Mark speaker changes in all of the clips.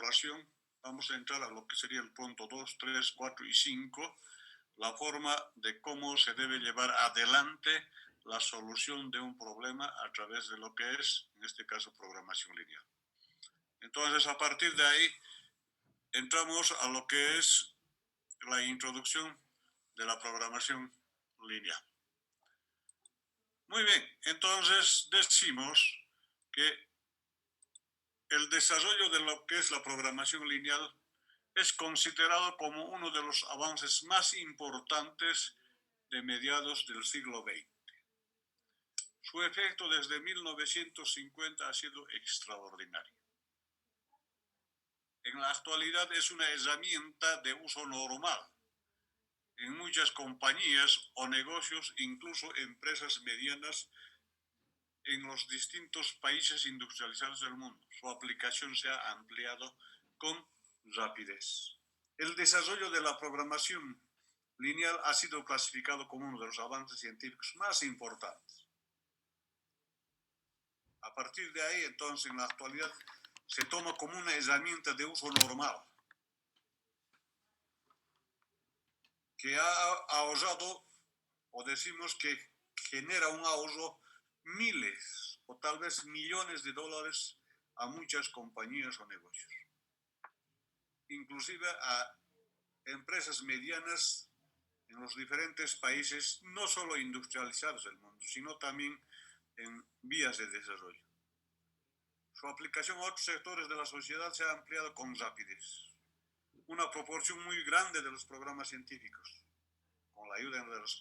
Speaker 1: evaluación, vamos a entrar a lo que sería el punto 2, 3, 4 y 5, la forma de cómo se debe llevar adelante la solución de un problema a través de lo que es, en este caso, programación lineal. Entonces, a partir de ahí, entramos a lo que es la introducción de la programación lineal. Muy bien, entonces decimos que el desarrollo de lo que es la programación lineal es considerado como uno de los avances más importantes de mediados del siglo XX. Su efecto desde 1950 ha sido extraordinario. En la actualidad es una herramienta de uso normal en muchas compañías o negocios, incluso empresas medianas en los distintos países industrializados del mundo. Su aplicación se ha ampliado con rapidez. El desarrollo de la programación lineal ha sido clasificado como uno de los avances científicos más importantes. A partir de ahí, entonces, en la actualidad, se toma como una herramienta de uso normal, que ha ahorrado, o decimos que genera un ahorro miles o tal vez millones de dólares a muchas compañías o negocios, inclusive a empresas medianas en los diferentes países, no solo industrializados del mundo, sino también en vías de desarrollo. Su aplicación a otros sectores de la sociedad se ha ampliado con rapidez. Una proporción muy grande de los programas científicos, con la ayuda de las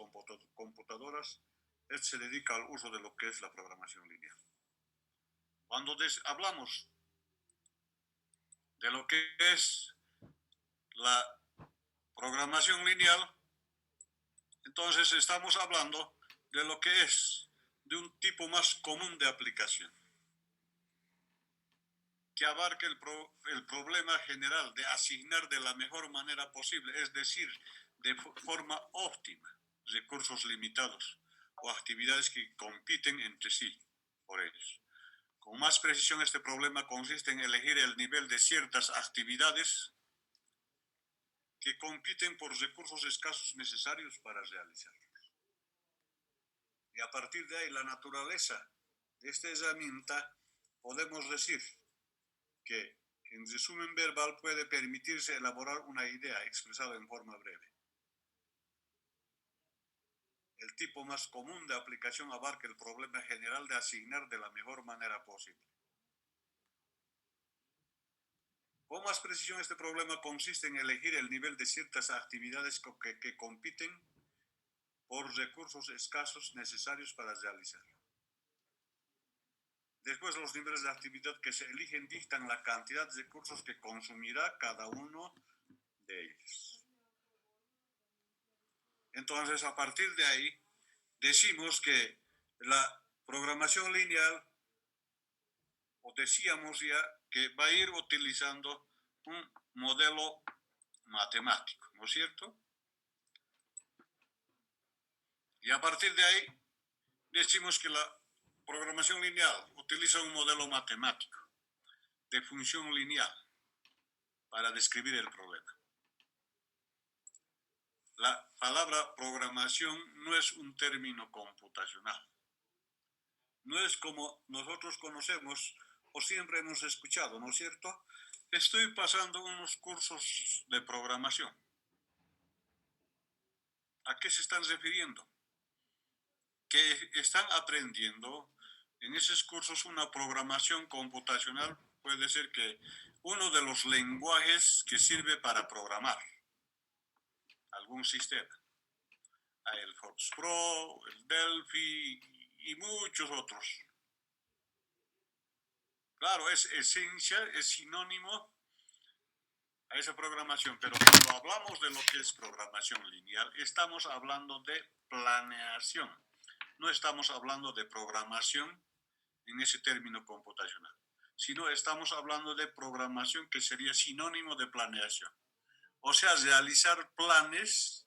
Speaker 1: computadoras, se dedica al uso de lo que es la programación lineal. Cuando hablamos de lo que es la programación lineal, entonces estamos hablando de lo que es de un tipo más común de aplicación, que abarca el problema general de asignar de la mejor manera posible, es decir, de forma óptima, recursos limitados o actividades que compiten entre sí por ellos. Con más precisión, este problema consiste en elegir el nivel de ciertas actividades que compiten por recursos escasos necesarios para realizarlos. Y a partir de ahí, la naturaleza de esta herramienta, podemos decir que en resumen verbal puede permitirse elaborar una idea expresada en forma breve. El tipo más común de aplicación abarca el problema general de asignar de la mejor manera posible. Con más precisión, este problema consiste en elegir el nivel de ciertas actividades que compiten por recursos escasos necesarios para realizarlo. Después, los niveles de actividad que se eligen dictan la cantidad de recursos que consumirá cada uno de ellos. Entonces, a partir de ahí, decimos que la programación lineal, o decíamos ya que va a ir utilizando un modelo matemático, ¿no es cierto? Y a partir de ahí, decimos que la programación lineal utiliza un modelo matemático de función lineal para describir el problema. La palabra programación no es un término computacional. No es como nosotros conocemos o siempre hemos escuchado, ¿no es cierto? Estoy pasando unos cursos de programación. ¿A qué se están refiriendo? Que están aprendiendo en esos cursos una programación computacional. Puede ser que uno de los lenguajes que sirve para programar algún sistema. Hay el Fortran Pro, el Delphi y muchos otros. Claro, es esencia, es sinónimo a esa programación, pero cuando hablamos de lo que es programación lineal, estamos hablando de planeación. No estamos hablando de programación en ese término computacional, sino estamos hablando de programación, que sería sinónimo de planeación. O sea, realizar planes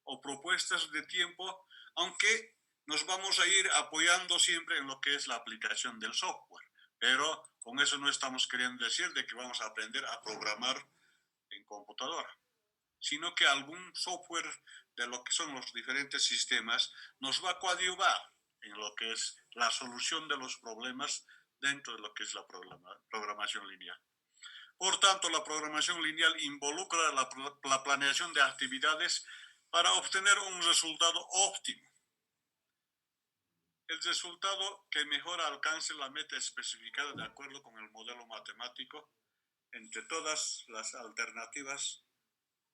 Speaker 1: o propuestas de tiempo, aunque nos vamos a ir apoyando siempre en lo que es la aplicación del software, pero Con eso no estamos queriendo decir de que vamos a aprender a programar en computadora, sino que algún software de lo que son los diferentes sistemas nos va a coadyuvar en lo que es la solución de los problemas dentro de lo que es la programación lineal. Por tanto, la programación lineal involucra la planeación de actividades para obtener un resultado óptimo. El resultado que mejor alcance la meta especificada de acuerdo con el modelo matemático entre todas las alternativas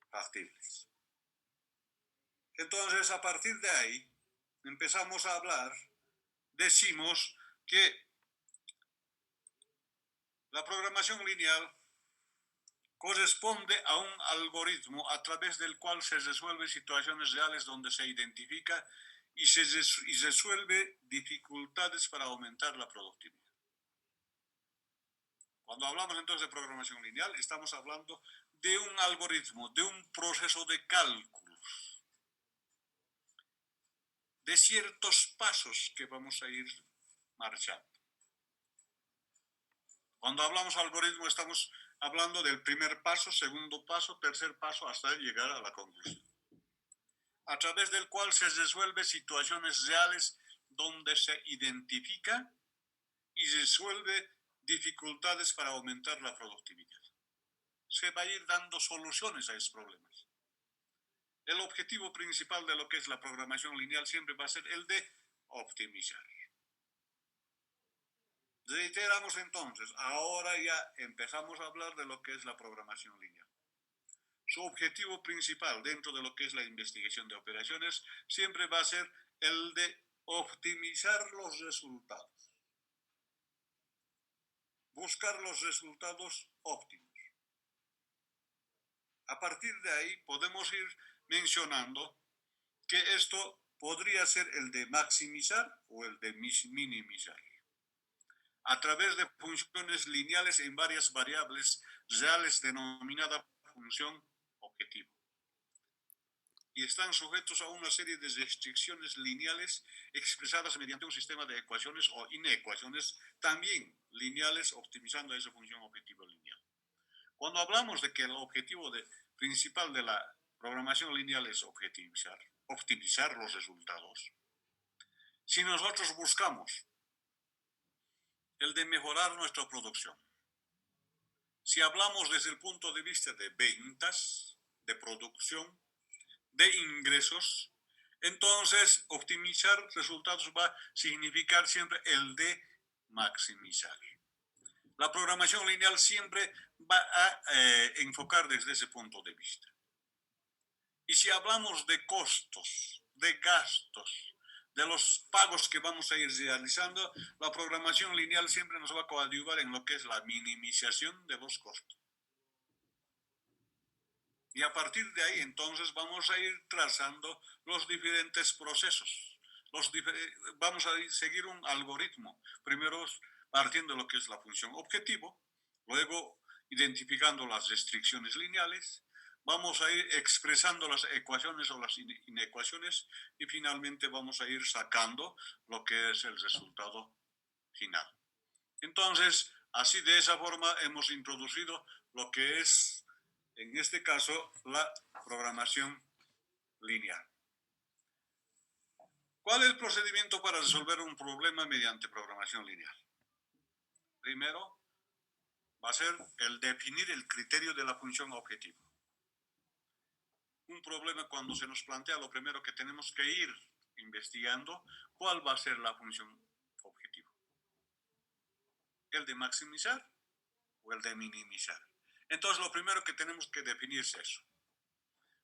Speaker 1: factibles. Entonces, a partir de ahí, empezamos a hablar, decimos que la programación lineal corresponde a un algoritmo a través del cual se resuelven situaciones reales donde se identifica y resuelve dificultades para aumentar la productividad. Cuando hablamos entonces de programación lineal, estamos hablando de un algoritmo, de un proceso de cálculos, de ciertos pasos que vamos a ir marchando. Cuando hablamos de algoritmo, estamos hablando del primer paso, segundo paso, tercer paso, hasta llegar a la conclusión, a través del cual se resuelven situaciones reales donde se identifica y resuelve dificultades para aumentar la productividad. Se va a ir dando soluciones a esos problemas. El objetivo principal de lo que es la programación lineal siempre va a ser el de optimizar. Reiteramos entonces, ahora ya empezamos a hablar de lo que es la programación lineal. Su objetivo principal dentro de lo que es la investigación de operaciones siempre va a ser el de optimizar los resultados. Buscar los resultados óptimos. A partir de ahí podemos ir mencionando que esto podría ser el de maximizar o el de minimizar. A través de funciones lineales en varias variables reales denominada función objetivo. Y están sujetos a una serie de restricciones lineales expresadas mediante un sistema de ecuaciones o inecuaciones también lineales optimizando esa función objetivo lineal. Cuando hablamos de que el objetivo principal de la programación lineal es optimizar los resultados, si nosotros buscamos el de mejorar nuestra producción, si hablamos desde el punto de vista de ventas, de producción, de ingresos, entonces optimizar resultados va a significar siempre el de maximizar. La programación lineal siempre va a enfocar desde ese punto de vista. Y si hablamos de costos, de gastos, de los pagos que vamos a ir realizando, la programación lineal siempre nos va a coadyuvar en lo que es la minimización de los costos. Y a partir de ahí, entonces, vamos a ir trazando los diferentes procesos. Vamos a seguir un algoritmo. Primero, partiendo de lo que es la función objetivo, luego identificando las restricciones lineales, vamos a ir expresando las ecuaciones o las inecuaciones y finalmente vamos a ir sacando lo que es el resultado final. Entonces, así de esa forma hemos introducido lo que es, en este caso, la programación lineal. ¿Cuál es el procedimiento para resolver un problema mediante programación lineal? Primero, va a ser el definir el criterio de la función objetivo. Un problema cuando se nos plantea, lo primero que tenemos que ir investigando, ¿cuál va a ser la función objetivo? ¿El de maximizar o el de minimizar? Entonces, lo primero que tenemos que definir es eso.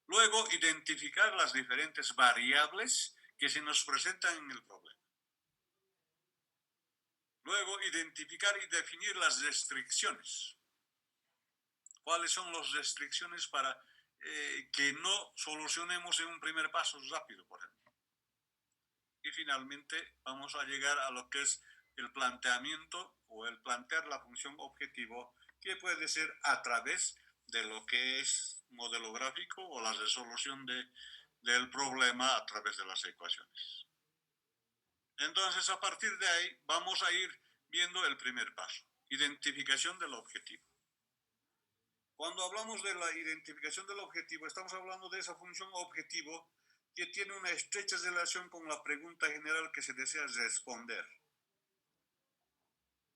Speaker 1: Luego, identificar las diferentes variables que se nos presentan en el problema. Luego, identificar y definir las restricciones. ¿Cuáles son las restricciones para que no solucionemos en un primer paso rápido, por ejemplo? Y finalmente, vamos a llegar a lo que es el planteamiento o el plantear la función objetivo, que puede ser a través de lo que es modelo gráfico o la resolución del problema a través de las ecuaciones. Entonces, a partir de ahí, vamos a ir viendo el primer paso. Identificación del objetivo. Cuando hablamos de la identificación del objetivo, estamos hablando de esa función objetivo que tiene una estrecha relación con la pregunta general que se desea responder.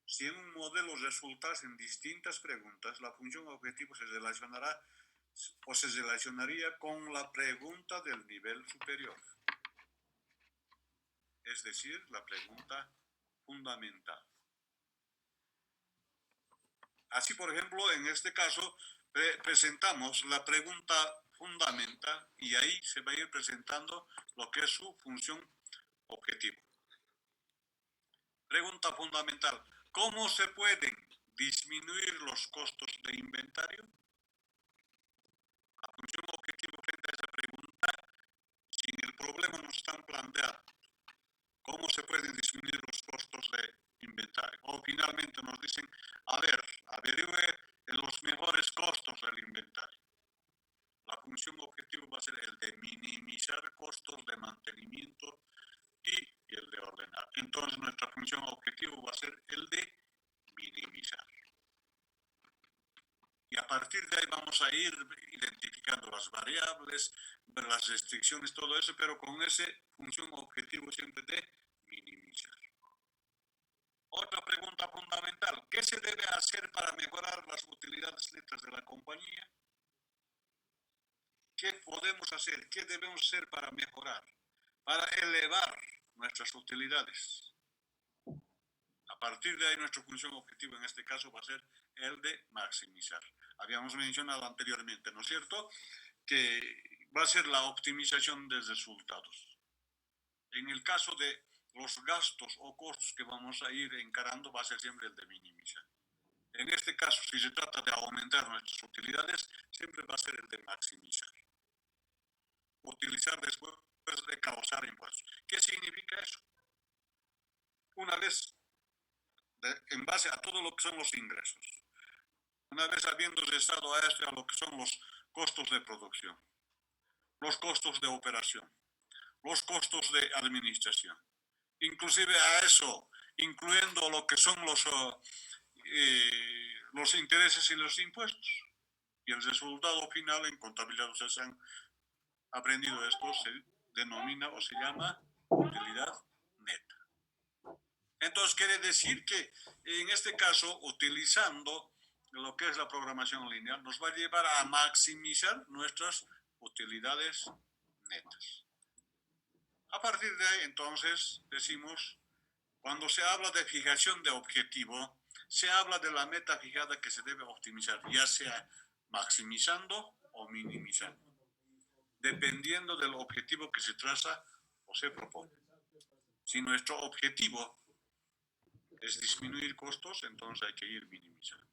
Speaker 1: Si en un modelo resultasen distintas preguntas, la función objetivo se relacionará o se relacionaría con la pregunta del nivel superior, es decir, la pregunta fundamental. Así, por ejemplo, en este caso, presentamos la pregunta fundamental y ahí se va a ir presentando lo que es su función objetivo. Pregunta fundamental: ¿cómo se pueden disminuir los costos de inventario? La función objetivo frente a esa pregunta, si en el problema nos están planteando cómo se pueden disminuir los costos de inventario, o finalmente nos dicen, a ver, averigüe los mejores costos del inventario. La función objetivo va a ser el de minimizar costos de mantenimiento y el de ordenar. Entonces nuestra función objetivo va a ser el de minimizar. Y a partir de ahí vamos a ir identificando las variables, las restricciones, todo eso, pero con esa función objetivo siempre de minimizar. Otra pregunta fundamental: ¿qué se debe hacer para mejorar las utilidades netas de la compañía? ¿Qué podemos hacer? ¿Qué debemos hacer para mejorar? Para elevar nuestras utilidades. A partir de ahí, nuestra función objetivo en este caso va a ser el de maximizar. Habíamos mencionado anteriormente, ¿no es cierto?, que va a ser la optimización de resultados. En el caso de los gastos o costos que vamos a ir encarando, va a ser siempre el de minimizar. En este caso, si se trata de aumentar nuestras utilidades, siempre va a ser el de maximizar. Utilizar después de causar impuestos. ¿Qué significa eso? Una vez, en base a todo lo que son los ingresos, una vez habiendo restado a esto a lo que son los costos de producción, los costos de operación, los costos de administración, inclusive a eso, incluyendo lo que son los intereses y los impuestos. Y el resultado final en contabilidad, ustedes han aprendido esto, se denomina o se llama utilidad neta. Entonces quiere decir que en este caso, utilizando lo que es la programación lineal, nos va a llevar a maximizar nuestras utilidades netas. A partir de ahí, entonces, decimos, cuando se habla de fijación de objetivo, se habla de la meta fijada que se debe optimizar, ya sea maximizando o minimizando, dependiendo del objetivo que se traza o se propone. Si nuestro objetivo es disminuir costos, entonces hay que ir minimizando.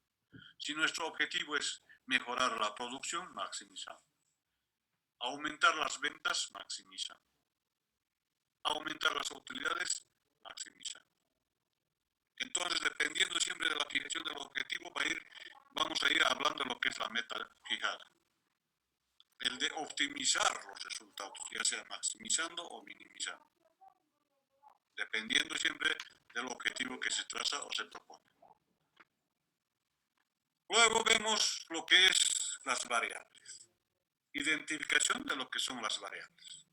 Speaker 1: Si nuestro objetivo es mejorar la producción, maximizando. Aumentar las ventas, maximizando. Aumentar las utilidades, maximizando. Entonces, dependiendo siempre de la fijación del objetivo, vamos a ir hablando de lo que es la meta fijada. El de optimizar los resultados, ya sea maximizando o minimizando, dependiendo siempre del objetivo que se traza o se propone. Luego vemos lo que es las variables. Identificación de lo que son las variables.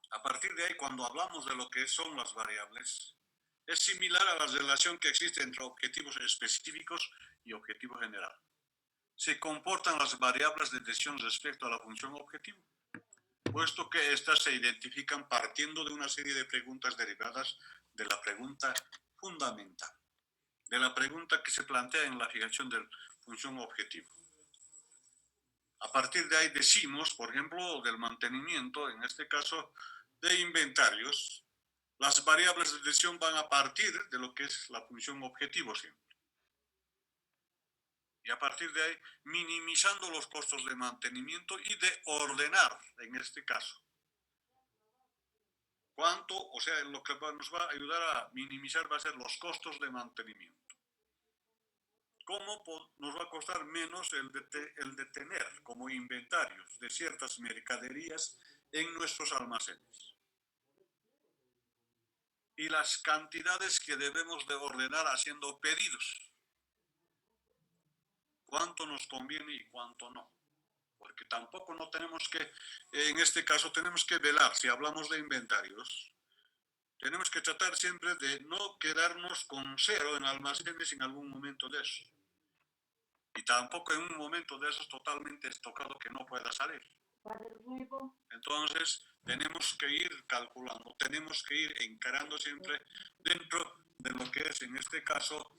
Speaker 1: A partir de ahí, cuando hablamos de lo que son las variables, es similar a la relación que existe entre objetivos específicos y objetivo general. Se comportan las variables de decisión respecto a la función objetivo, puesto que éstas se identifican partiendo de una serie de preguntas derivadas de la pregunta fundamental, de la pregunta que se plantea en la fijación de función objetivo. A partir de ahí decimos, por ejemplo, del mantenimiento, en este caso de inventarios, las variables de decisión van a partir de lo que es la función objetivo siempre. Y a partir de ahí, minimizando los costos de mantenimiento y de ordenar, en este caso. ¿Cuánto? O sea, lo que nos va a ayudar a minimizar va a ser los costos de mantenimiento. ¿Cómo nos va a costar menos el de tener como inventarios de ciertas mercaderías en nuestros almacenes? y las cantidades que debemos de ordenar haciendo pedidos. Cuánto nos conviene y cuánto no. Porque tampoco no tenemos que, en este caso tenemos que velar, si hablamos de inventarios, tenemos que tratar siempre de no quedarnos con cero en almacenes en algún momento de eso. Y tampoco en un momento de esos totalmente estocado que no pueda salir. Entonces, tenemos que ir calculando, tenemos que ir encarando siempre dentro de lo que es, en este caso,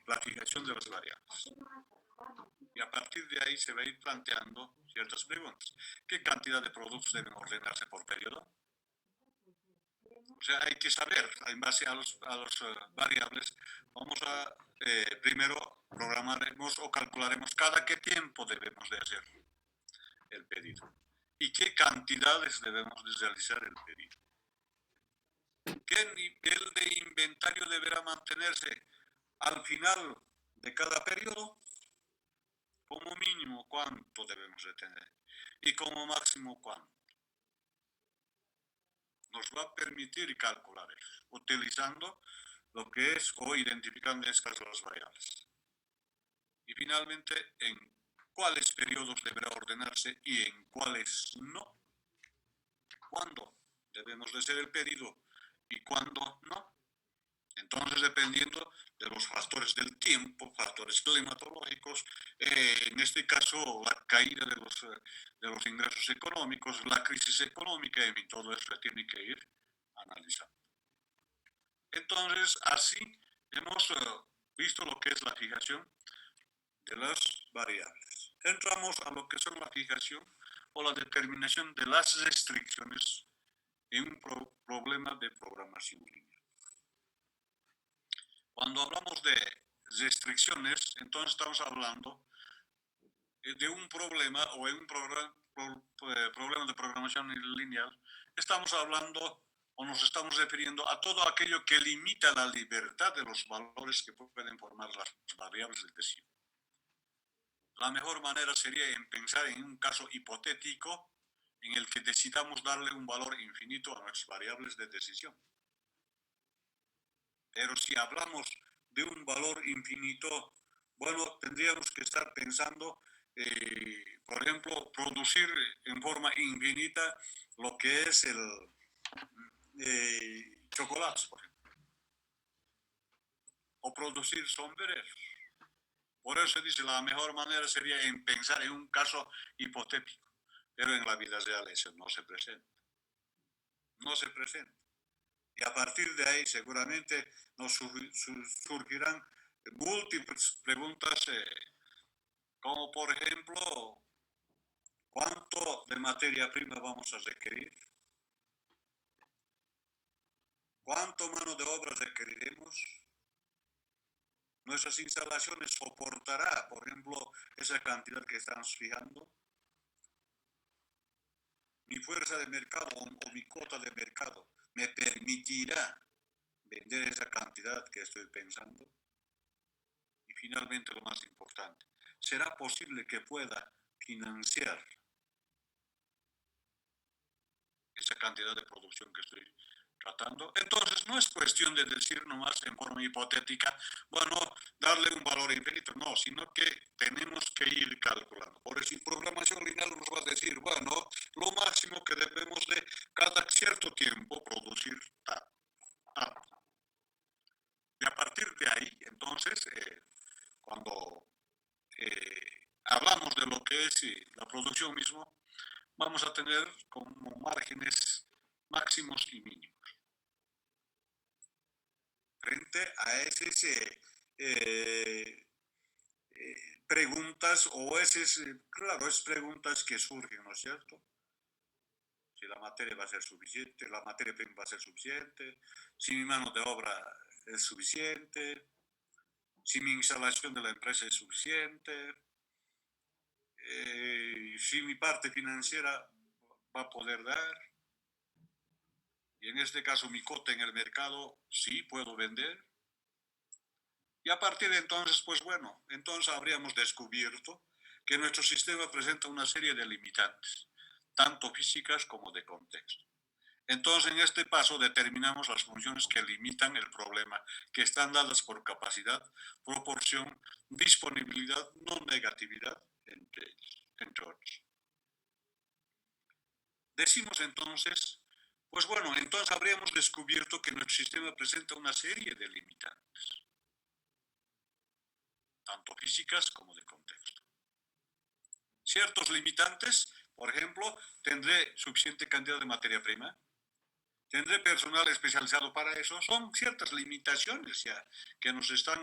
Speaker 1: la fijación de las variables. Y a partir de ahí se va a ir planteando ciertas preguntas. ¿Qué cantidad de productos deben ordenarse por periodo? O sea, hay que saber, en base a los variables, vamos a primero programaremos o calcularemos cada qué tiempo debemos de hacer el pedido y qué cantidades debemos de realizar el pedido. ¿Qué nivel de inventario deberá mantenerse al final de cada periodo? Como mínimo, ¿cuánto debemos de tener? Y como máximo, ¿cuánto? Nos va a permitir calcular eso, utilizando lo que es o identificando estas las variables. Y finalmente, en cuáles periodos deberá ordenarse y en cuáles no. ¿Cuándo debemos de hacer el pedido y cuándo no? Entonces, dependiendo de los factores del tiempo, factores climatológicos, en este caso la caída de los ingresos económicos, la crisis económica, y todo eso se tiene que ir analizando. Entonces, así hemos visto lo que es la fijación de las variables. Entramos a lo que son la fijación o la determinación de las restricciones en un problema de programación lineal. Cuando hablamos de restricciones, entonces estamos hablando de un problema o en un problema de programación lineal, estamos hablando o nos estamos refiriendo a todo aquello que limita la libertad de los valores que pueden formar las variables del decisivo. La mejor manera sería en pensar en un caso hipotético en el que decidamos darle un valor infinito a nuestras variables de decisión. Pero si hablamos de un valor infinito, bueno, tendríamos que estar pensando, por ejemplo, producir en forma infinita lo que es el chocolate, por ejemplo, o producir sombreros. Por eso dice, la mejor manera sería en pensar en un caso hipotético, pero en la vida real eso no se presenta. No se presenta. Y a partir de ahí seguramente nos surgirán múltiples preguntas, como por ejemplo, ¿cuánto de materia prima vamos a requerir? ¿Cuánto mano de obra requeriremos? ¿Nuestras instalaciones soportará, por ejemplo, esa cantidad que estamos fijando? ¿Mi fuerza de mercado o mi cuota de mercado me permitirá vender esa cantidad que estoy pensando? Y finalmente, lo más importante, ¿será posible que pueda financiar esa cantidad de producción que estoy tratando? Entonces, no es cuestión de decir nomás en forma hipotética, bueno, darle un valor infinito, no, sino que tenemos que ir calculando. Por eso, programación lineal nos va a decir, bueno, lo máximo que debemos de cada cierto tiempo producir tanto. Y a partir de ahí, entonces, cuando hablamos de lo que es la producción mismo, vamos a tener como márgenes máximos y mínimos. Frente a esas preguntas o esas, claro, es preguntas que surgen, ¿no es cierto? Si la materia va a ser suficiente, la materia prima va a ser suficiente, si mi mano de obra es suficiente, si mi instalación de la empresa es suficiente, si mi parte financiera va a poder dar, y en este caso mi cota en el mercado, sí puedo vender. Y a partir de entonces, pues bueno, entonces habríamos descubierto que nuestro sistema presenta una serie de limitantes, tanto físicas como de contexto. Entonces, en este paso determinamos las funciones que limitan el problema, que están dadas por capacidad, proporción, disponibilidad, no negatividad, entre otros. Decimos entonces, pues bueno, entonces habríamos descubierto que nuestro sistema presenta una serie de limitantes, tanto físicas como de contexto. Ciertos limitantes, por ejemplo, tendré suficiente cantidad de materia prima, tendré personal especializado para eso. Son ciertas limitaciones ya que nos están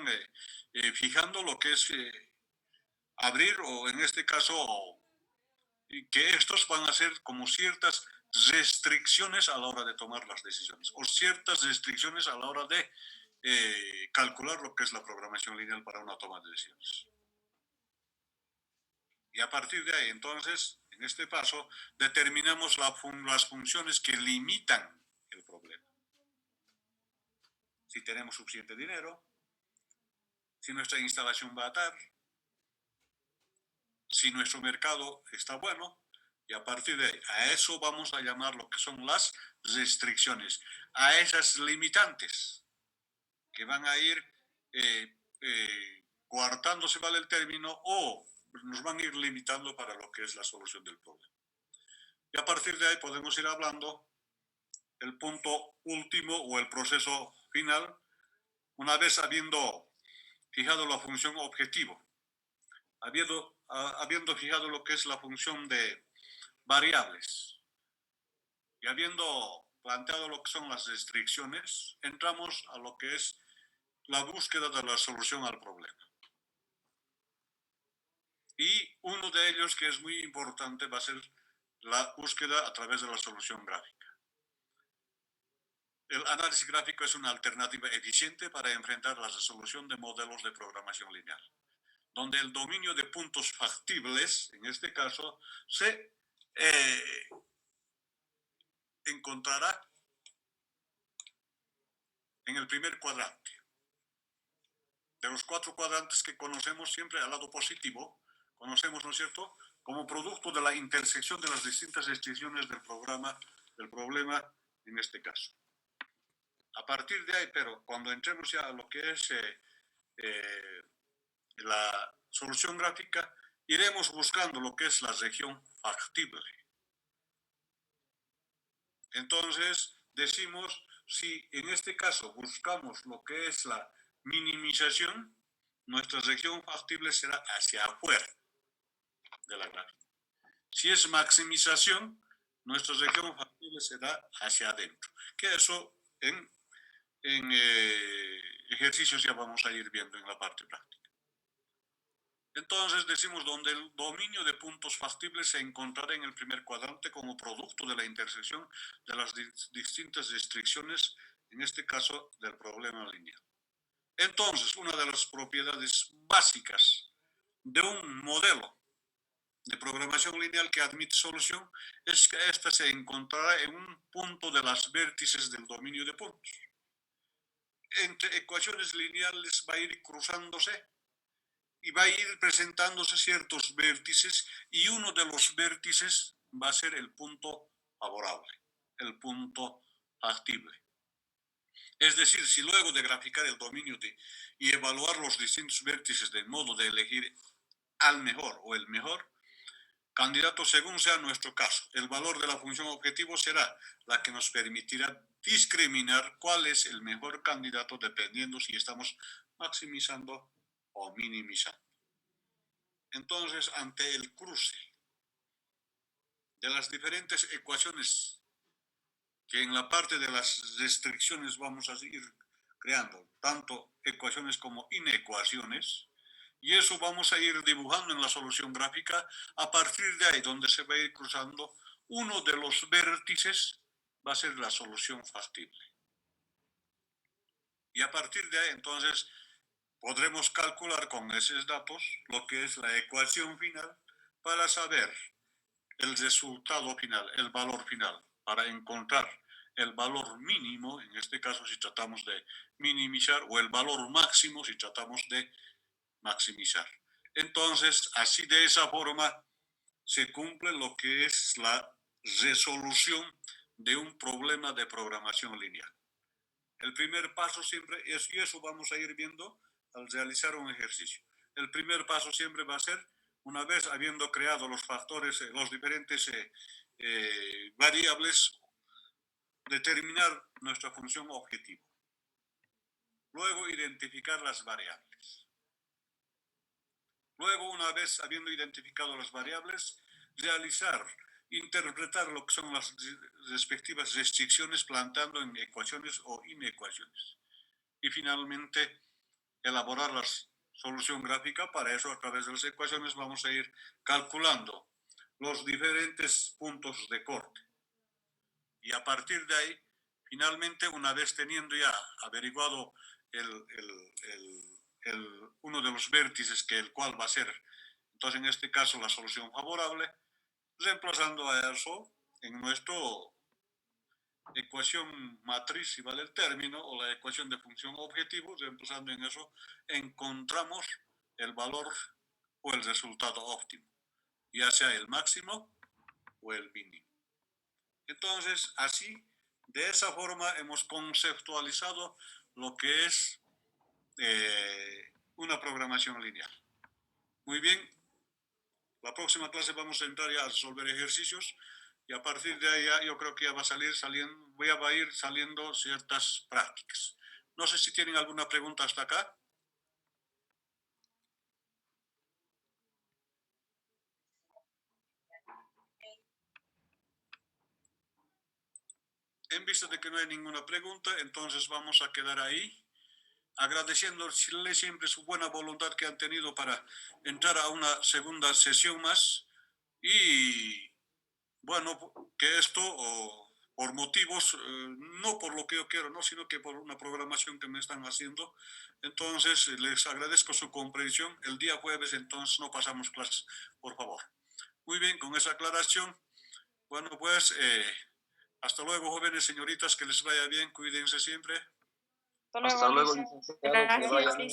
Speaker 1: fijando lo que es abrir o en este caso que estos van a ser como ciertas restricciones a la hora de tomar las decisiones o ciertas restricciones a la hora de calcular lo que es la programación lineal para una toma de decisiones. Y a partir de ahí, entonces, en este paso, determinamos las funciones que limitan el problema. Si tenemos suficiente dinero, si nuestra instalación va a dar, si nuestro mercado está bueno, y a partir de ahí, a eso vamos a llamar lo que son las restricciones, a esas limitantes que van a ir coartando, si vale el término, o nos van a ir limitando para lo que es la solución del problema. Y a partir de ahí podemos ir hablando el punto último o el proceso final, una vez habiendo fijado la función objetivo, habiendo fijado lo que es la función de variables y habiendo planteado lo que son las restricciones, entramos a lo que es la búsqueda de la solución al problema. Y uno de ellos que es muy importante va a ser la búsqueda a través de la solución gráfica. El análisis gráfico es una alternativa eficiente para enfrentar la resolución de modelos de programación lineal, donde el dominio de puntos factibles, en este caso, se encontrará en el primer cuadrante. De los 4 cuadrantes que conocemos siempre al lado positivo, conocemos, ¿no es cierto?, como producto de la intersección de las distintas restricciones del problema en este caso. A partir de ahí, pero cuando entremos ya a lo que es la solución gráfica, iremos buscando lo que es la región factible. Entonces, decimos, si en este caso buscamos lo que es la minimización, nuestra región factible será hacia afuera de la gráfica. Si es maximización, nuestra región factible será hacia adentro. Que eso en ejercicios ya vamos a ir viendo en la parte práctica. Entonces decimos donde el dominio de puntos factibles se encontrará en el primer cuadrante como producto de la intersección de las distintas restricciones, en este caso del problema lineal. Entonces, una de las propiedades básicas de un modelo de programación lineal que admite solución es que ésta se encontrará en un punto de las vértices del dominio de puntos. Entre ecuaciones lineales va a ir cruzándose y va a ir presentándose ciertos vértices y uno de los vértices va a ser el punto favorable, el punto factible. Es decir, si luego de graficar el dominio y evaluar los distintos vértices de modo de elegir al mejor o el mejor candidato según sea nuestro caso, el valor de la función objetivo será la que nos permitirá discriminar cuál es el mejor candidato dependiendo si estamos maximizando o minimizando. Entonces, ante el cruce de las diferentes ecuaciones que en la parte de las restricciones vamos a ir creando, tanto ecuaciones como inecuaciones, y eso vamos a ir dibujando en la solución gráfica. A partir de ahí, donde se va a ir cruzando, uno de los vértices va a ser la solución factible. Y a partir de ahí, entonces, podremos calcular con esos datos lo que es la ecuación final para saber el resultado final, el valor final, para encontrar el valor mínimo, en este caso si tratamos de minimizar, o el valor máximo si tratamos de maximizar. Entonces, así de esa forma se cumple lo que es la resolución de un problema de programación lineal. El primer paso siempre es, y eso vamos a ir viendo al realizar un ejercicio. El primer paso siempre va a ser, una vez habiendo creado los factores, los diferentes variables, determinar nuestra función objetivo. Luego identificar las variables. Luego, una vez habiendo identificado las variables, interpretar lo que son las respectivas restricciones planteando en ecuaciones o inecuaciones. Y finalmente, elaborar la solución gráfica. Para eso, a través de las ecuaciones, vamos a ir calculando los diferentes puntos de corte. Y a partir de ahí, finalmente, una vez teniendo ya averiguado uno de los vértices, el cual va a ser, entonces en este caso, la solución favorable, reemplazando a eso en nuestra ecuación matriz, si vale el término, o la ecuación de función objetivo, reemplazando en eso, encontramos el valor o el resultado óptimo, ya sea el máximo o el mínimo. Entonces, así, de esa forma, hemos conceptualizado lo que es una programación lineal. Muy bien, la próxima clase vamos a entrar ya a resolver ejercicios y a partir de ahí ya, yo creo que ya va a ir saliendo ciertas prácticas. No sé si tienen alguna pregunta hasta acá. En vista de que no hay ninguna pregunta, entonces vamos a quedar ahí, agradeciéndole siempre su buena voluntad que han tenido para entrar a una segunda sesión más. Y bueno, que esto, por motivos, no por lo que yo quiero, no, sino que por una programación que me están haciendo. Entonces, les agradezco su comprensión. El día jueves, entonces, no pasamos clases, por favor. Muy bien, con esa aclaración, bueno, pues, hasta luego, jóvenes, señoritas, que les vaya bien, cuídense siempre.
Speaker 2: Hasta luego, licenciado, que vaya bien.